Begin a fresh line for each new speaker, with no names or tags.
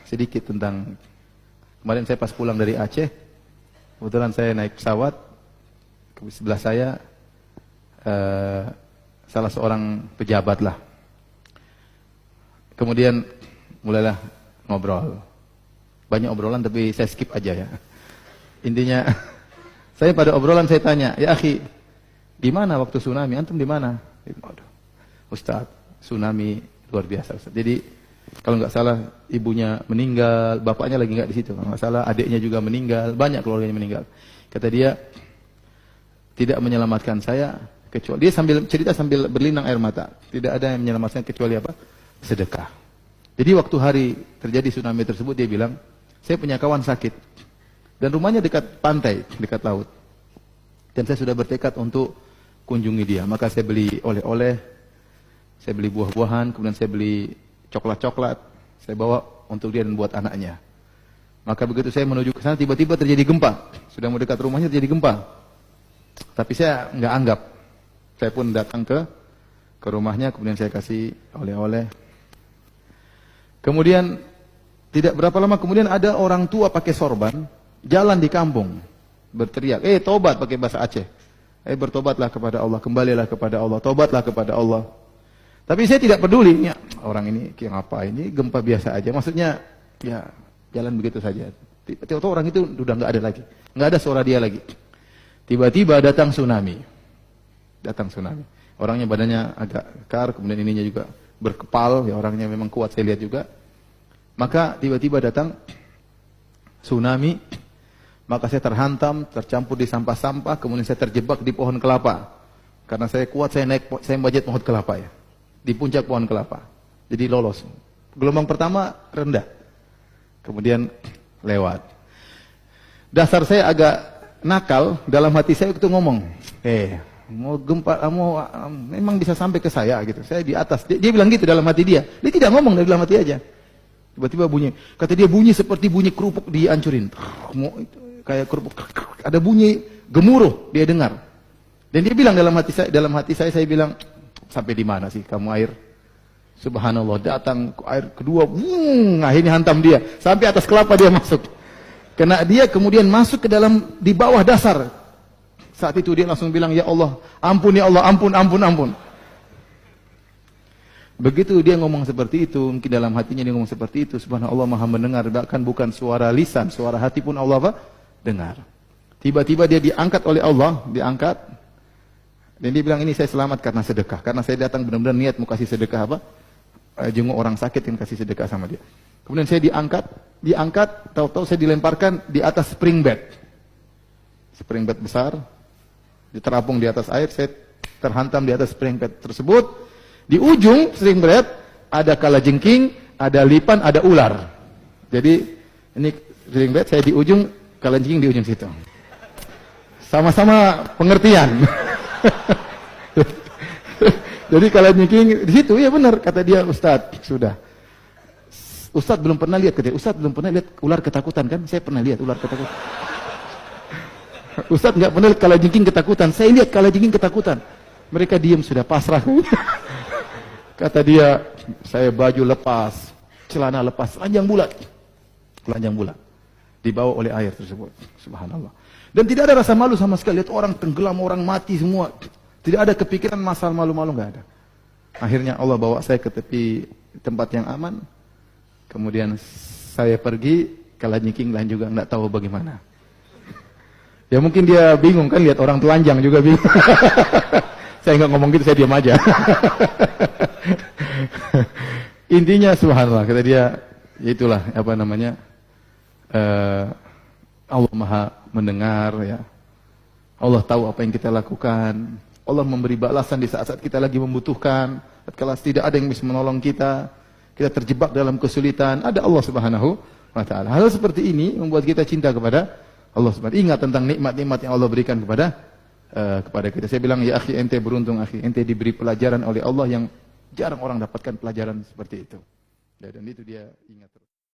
sedikit tentang kemarin saya pas pulang dari Aceh, kebetulan saya naik pesawat, ke sebelah saya salah seorang pejabat lah. Kemudian mulailah ngobrol. Banyak obrolan tapi saya skip aja ya. Intinya saya pada obrolan saya tanya, "Ya akhi, di mana waktu tsunami? Antum di mana?" Ustaz, tsunami luar biasa Ustaz. Jadi kalau nggak salah ibunya meninggal, bapaknya lagi nggak di situ. Kalau nggak salah adiknya juga meninggal, banyak keluarganya meninggal. Kata dia, tidak menyelamatkan saya kecuali dia sambil cerita sambil berlinang air mata. Tidak ada yang menyelamatkan kecuali apa? Sedekah. Jadi waktu hari terjadi tsunami tersebut dia bilang, saya punya kawan sakit dan rumahnya dekat pantai, dekat laut. Dan saya sudah bertekad untuk kunjungi dia. Maka saya beli oleh-oleh, saya beli buah-buahan, kemudian saya beli coklat-coklat, saya bawa untuk dia dan buat anaknya. Maka begitu saya menuju ke sana, tiba-tiba terjadi gempa. Sudah mau dekat rumahnya terjadi gempa. Tapi saya nggak anggap. Saya pun datang ke rumahnya, kemudian saya kasih oleh-oleh. Kemudian tidak berapa lama kemudian ada orang tua pakai sorban jalan di kampung berteriak, tobat pakai bahasa Aceh. Bertobatlah kepada Allah, kembalilah kepada Allah, tobatlah kepada Allah. Tapi saya tidak peduli, ya, orang ini apa ini gempa biasa aja. Maksudnya ya jalan begitu saja. Tiba-tiba orang itu udah nggak ada lagi, nggak ada suara dia lagi. Tiba-tiba datang tsunami. Datang tsunami. Orangnya badannya agak kekar, kemudian ininya juga berkepal, ya orangnya memang kuat saya lihat juga. Maka tiba-tiba datang tsunami, maka saya terhantam, tercampur di sampah-sampah, kemudian saya terjebak di pohon kelapa. Karena saya kuat, saya manjat pohon kelapa ya. Di puncak pohon kelapa. Jadi lolos. Gelombang pertama rendah. Kemudian lewat. Dasar saya agak nakal, dalam hati saya itu ngomong, mau gempa, memang bisa sampai ke saya gitu. Saya di atas. Dia bilang gitu dalam hati dia. Dia tidak ngomong dari dalam hati aja. Tiba-tiba bunyi. Kata dia bunyi seperti bunyi kerupuk dihancurin. Kayak kerupuk. Ada bunyi gemuruh dia dengar. Dan dia bilang dalam hati saya bilang, sampai di mana sih kamu air? Subhanallah, datang air kedua, akhirnya hantam dia. Sampai atas kelapa dia masuk. Karena dia kemudian masuk ke dalam, di bawah dasar. Saat itu dia langsung bilang, ya Allah, ampun ya Allah, ampun, ampun, ampun. Begitu dia ngomong seperti itu, mungkin dalam hatinya dia ngomong seperti itu, subhanallah maha mendengar, bahkan bukan suara lisan, suara hati pun Allah apa? Dengar. Tiba-tiba dia diangkat oleh Allah, diangkat, dan dia bilang ini saya selamat karena sedekah, karena saya datang benar-benar niat mau kasih sedekah apa? Jenguk orang sakit yang kasih sedekah sama dia. Kemudian saya diangkat, tahu-tahu saya dilemparkan di atas spring bed besar, diterapung di atas air, saya terhantam di atas spring bed tersebut. Di ujung spring bed ada kalajengking, ada lipan, ada ular. Jadi ini spring bed, saya di ujung, kalajengking di ujung situ. Sama-sama pengertian. Jadi kalajengking di situ, ya benar kata dia, Ustadz, sudah. Ustadz belum pernah lihat, Ustadz belum pernah lihat ular ketakutan kan? Saya pernah lihat ular ketakutan. Ustadz nggak pernah lihat kalajengking ketakutan. Saya lihat kalajengking ketakutan. Mereka diam sudah pasrah. Kata dia, saya baju lepas, celana lepas, telanjang bulat, dibawa oleh air tersebut. Subhanallah. Dan tidak ada rasa malu sama sekali. Lihat orang tenggelam, orang mati semua. Tidak ada kepikiran masalah malu-malu, nggak ada. Akhirnya Allah bawa saya ke tepi tempat yang aman. Kemudian saya pergi, kalajengking lain juga nggak tahu bagaimana. Ya mungkin dia bingung kan, lihat orang telanjang juga bingung. Saya nggak ngomong gitu, saya diam aja. Intinya subhanallah, kata dia, itulah apa namanya, Allah maha mendengar ya. Allah tahu apa yang kita lakukan. Allah memberi balasan di saat-saat kita lagi membutuhkan. Kalau tidak ada yang bisa menolong kita, kita terjebak dalam kesulitan, ada Allah Subhanahu wa taala. Hal seperti ini membuat kita cinta kepada Allah Subhanahu. Ingat tentang nikmat-nikmat yang Allah berikan kepada kita. Saya bilang, ya akhi, ente beruntung akhi, ente diberi pelajaran oleh Allah yang jarang orang dapatkan pelajaran seperti itu. Dan itu dia ingat terus.